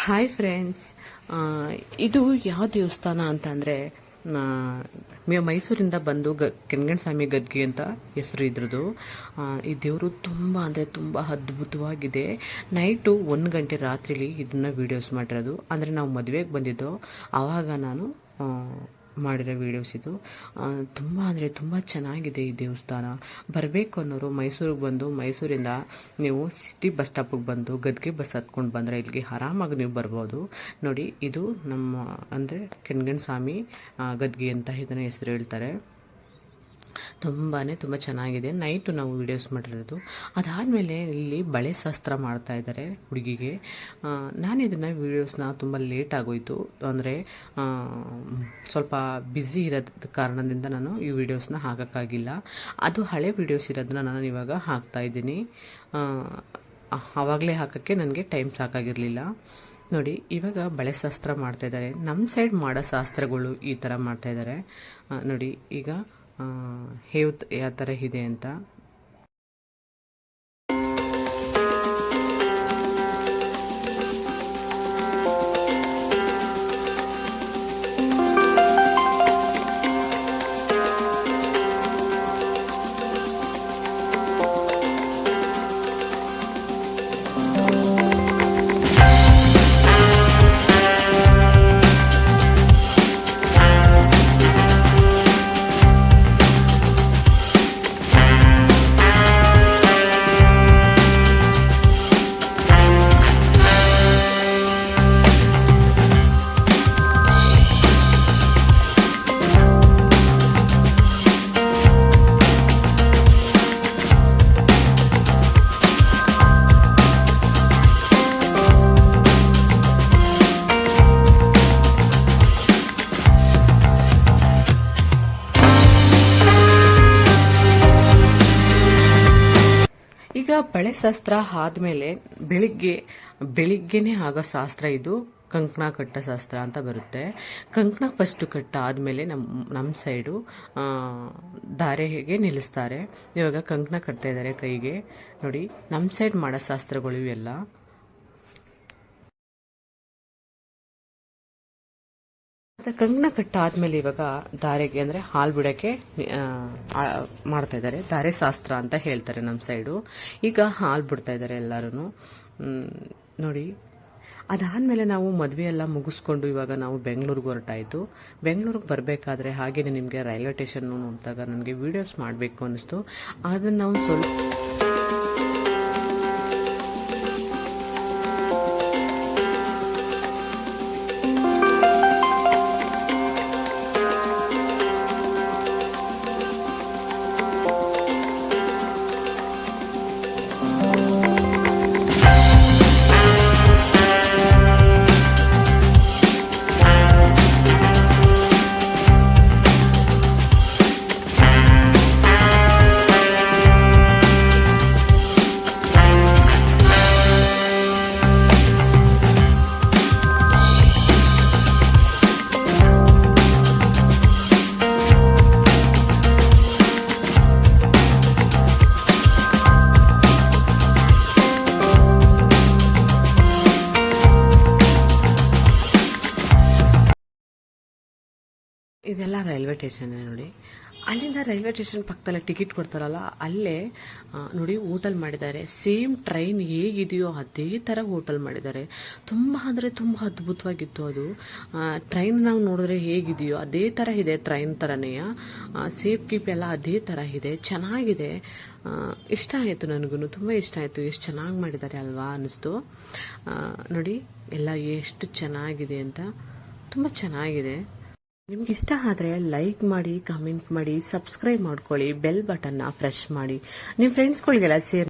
Hi friends, ಇದು ಯಾವ ದೇವಸ್ಥಾನ ಅಂತಂದರೆ ಮೈಸೂರಿಂದ ಬಂದು ಕೆಂಗಣ್ಣ ಸ್ವಾಮಿ ಗದ್ಗೆ ಅಂತ ಹೆಸರು ಇದ್ರದ್ದು. ಈ ದೇವರು ತುಂಬ ಅಂದರೆ ತುಂಬ ಅದ್ಭುತವಾಗಿದೆ. ನೈಟು 1 ಗಂಟೆ ರಾತ್ರಿಲಿ ಇದನ್ನ ವೀಡಿಯೋಸ್ ಮಾಡಿರೋದು. ಅಂದರೆ ನಾವು ಮದುವೆಗೆ ಬಂದಿದ್ದೋ ಆವಾಗ ನಾನು ಮಾಡಿರೋ ವೀಡಿಯೋಸ್ ಇದು. ತುಂಬ ಅಂದರೆ ತುಂಬ ಚೆನ್ನಾಗಿದೆ ಈ ದೇವಸ್ಥಾನ. ಬರಬೇಕು ಅನ್ನೋರು ಮೈಸೂರಿಗೆ ಬಂದು ಮೈಸೂರಿಂದ ನೀವು ಸಿಟಿ ಬಸ್ ಸ್ಟಾಪಿಗೆ ಬಂದು ಗದ್ಗೆ ಬಸ್ ಹತ್ಕೊಂಡು ಬಂದರೆ ಇಲ್ಲಿಗೆ ಆರಾಮಾಗಿ ನೀವು ಬರ್ಬೋದು. ನೋಡಿ, ಇದು ನಮ್ಮ ಅಂದರೆ ಕೆಂಗಣ್ಣ ಸ್ವಾಮಿ ಗದ್ಗೆ ಅಂತ ಇದನ್ನು ಹೆಸರು ಹೇಳ್ತಾರೆ. ತುಂಬ ಚೆನ್ನಾಗಿದೆ. ನೈಟು ನಾವು ವೀಡಿಯೋಸ್ ಮಾಡಿರೋದು. ಅದಾದಮೇಲೆ ಇಲ್ಲಿ ಬಳೆ ಶಾಸ್ತ್ರ ಮಾಡ್ತಾ ಇದ್ದಾರೆ ಹುಡುಗಿಗೆ. ನಾನು ಇದನ್ನು ವೀಡಿಯೋಸ್ನ ತುಂಬ ಲೇಟ್ ಆಗೋಯ್ತು, ಅಂದರೆ ಸ್ವಲ್ಪ ಬ್ಯುಸಿ ಇರೋದ ಕಾರಣದಿಂದ ನಾನು ಈ ವಿಡಿಯೋಸ್ನ ಹಾಕೋಕ್ಕಾಗಿಲ್ಲ. ಅದು ಹಳೆ ವೀಡಿಯೋಸ್ ಇರೋದನ್ನ ನಾನು ಇವಾಗ ಹಾಕ್ತಾ ಇದ್ದೀನಿ. ಆವಾಗಲೇ ಹಾಕೋಕ್ಕೆ ನನಗೆ ಟೈಮ್ ಸಾಕಾಗಿರಲಿಲ್ಲ. ನೋಡಿ, ಇವಾಗ ಬಳೆ ಶಾಸ್ತ್ರ ಮಾಡ್ತಾ ಇದ್ದಾರೆ. ನಮ್ಮ ಸೈಡ್ ಮಾಡೋ ಶಾಸ್ತ್ರಗಳು ಈ ಥರ ಮಾಡ್ತಾ ಇದ್ದಾರೆ. ನೋಡಿ, ಈಗ ಯಾವ ಥರ ಇದೆ ಅಂತ. ಈಗ ಬಳೆ ಶಾಸ್ತ್ರ ಆದ್ಮೇಲೆ ಬೆಳಿಗ್ಗೆನೆ ಆಗೋ ಶಾಸ್ತ್ರ ಇದು. ಕಂಕಣ ಕಟ್ಟ ಶಾಸ್ತ್ರ ಅಂತ ಬರುತ್ತೆ. ಕಂಕಣ ಫಸ್ಟ್ ಕಟ್ಟ ಆದ್ಮೇಲೆ ನಮ್ಮ ಸೈಡು ದಾರೆಗೆ ನಿಲ್ಲಿಸ್ತಾರೆ. ಇವಾಗ ಕಂಕಣ ಕಟ್ತಾ ಇದ್ದಾರೆ ಕೈಗೆ. ನೋಡಿ, ನಮ್ಮ ಸೈಡ್ ಮಾಡೋ ಶಾಸ್ತ್ರಗಳು ಇವೆಲ್ಲ. ಕಂಕಣ ಕಟ್ಟ ಆದ್ಮೇಲೆ ಇವಾಗ ದಾರೆಗೆ ಅಂದ್ರೆ ಹಾಲು ಬಿಡಕ್ಕೆ ಮಾಡ್ತಾ ಇದ್ದಾರೆ. ದಾರೆ ಶಾಸ್ತ್ರ ಅಂತ ಹೇಳ್ತಾರೆ ನಮ್ಮ ಸೈಡು. ಈಗ ಹಾಲು ಬಿಡ್ತಾ ಇದ್ದಾರೆ ಎಲ್ಲರೂ. ನೋಡಿ, ಅದಾದ್ಮೇಲೆ ನಾವು ಮದುವೆ ಎಲ್ಲ ಮುಗಿಸ್ಕೊಂಡು ಇವಾಗ ನಾವು ಬೆಂಗಳೂರಿಗೆ ಹೊರಟಾಯಿತು. ಬೆಂಗಳೂರಿಗೆ ಬರಬೇಕಾದ್ರೆ ಹಾಗೇನೆ ನಿಮಗೆ ರೈಲ್ವೆ ಸ್ಟೇಷನ್ ನೋಡಿದಾಗ ನನಗೆ ವಿಡಿಯೋಸ್ ಮಾಡಬೇಕು ಅನ್ನಿಸ್ತು. ಅದನ್ನು ನಾವು ಇದೆಲ್ಲ ರೈಲ್ವೆ ಸ್ಟೇಷನ್. ನೋಡಿ, ಅಲ್ಲಿಂದ ರೈಲ್ವೆ ಸ್ಟೇಷನ್ ಪಕ್ಕದಲ್ಲೇ ಟಿಕೆಟ್ ಕೊಡ್ತಾರಲ್ಲ, ಅಲ್ಲೇ ನೋಡಿ ಹೋಟೆಲ್ ಮಾಡಿದ್ದಾರೆ. ಸೇಮ್ ಟ್ರೈನ್ ಹೇಗಿದೆಯೋ ಅದೇ ಥರ ಹೋಟೆಲ್ ಮಾಡಿದ್ದಾರೆ. ತುಂಬ ಅಂದರೆ ತುಂಬ ಅದ್ಭುತವಾಗಿತ್ತು ಅದು. ಟ್ರೈನ್ ನಾವು ನೋಡಿದ್ರೆ ಹೇಗಿದೆಯೋ ಅದೇ ಥರ ಇದೆ. ಟ್ರೈನ್ ಥರನೇ ಸೇಫ್ ಕೀಪ್ ಎಲ್ಲ ಅದೇ ಥರ ಇದೆ. ಚೆನ್ನಾಗಿದೆ. ಇಷ್ಟ ಆಯಿತು, ನನಗೂ ತುಂಬ ಇಷ್ಟ ಆಯಿತು. ಎಷ್ಟು ಚೆನ್ನಾಗಿ ಮಾಡಿದ್ದಾರೆ ಅಲ್ವಾ ಅನ್ನಿಸ್ತು. ನೋಡಿ, ಎಲ್ಲ ಎಷ್ಟು ಚೆನ್ನಾಗಿದೆ ಅಂತ. ತುಂಬ ಚೆನ್ನಾಗಿದೆ. ನಿಮ್ಗೆ ಇಷ್ಟ ಆದರೆ ಲೈಕ್ ಮಾಡಿ, ಕಮೆಂಟ್ ಮಾಡಿ, ಸಬ್ಸ್ಕ್ರೈಬ್ ಮಾಡ್ಕೊಳ್ಳಿ, ಬೆಲ್ ಬಟನ್ನ ಪ್ರೆಸ್ ಮಾಡಿ, ನಿಮ್ಮ ಫ್ರೆಂಡ್ಸ್ಗಳಿಗೆಲ್ಲ ಶೇರ್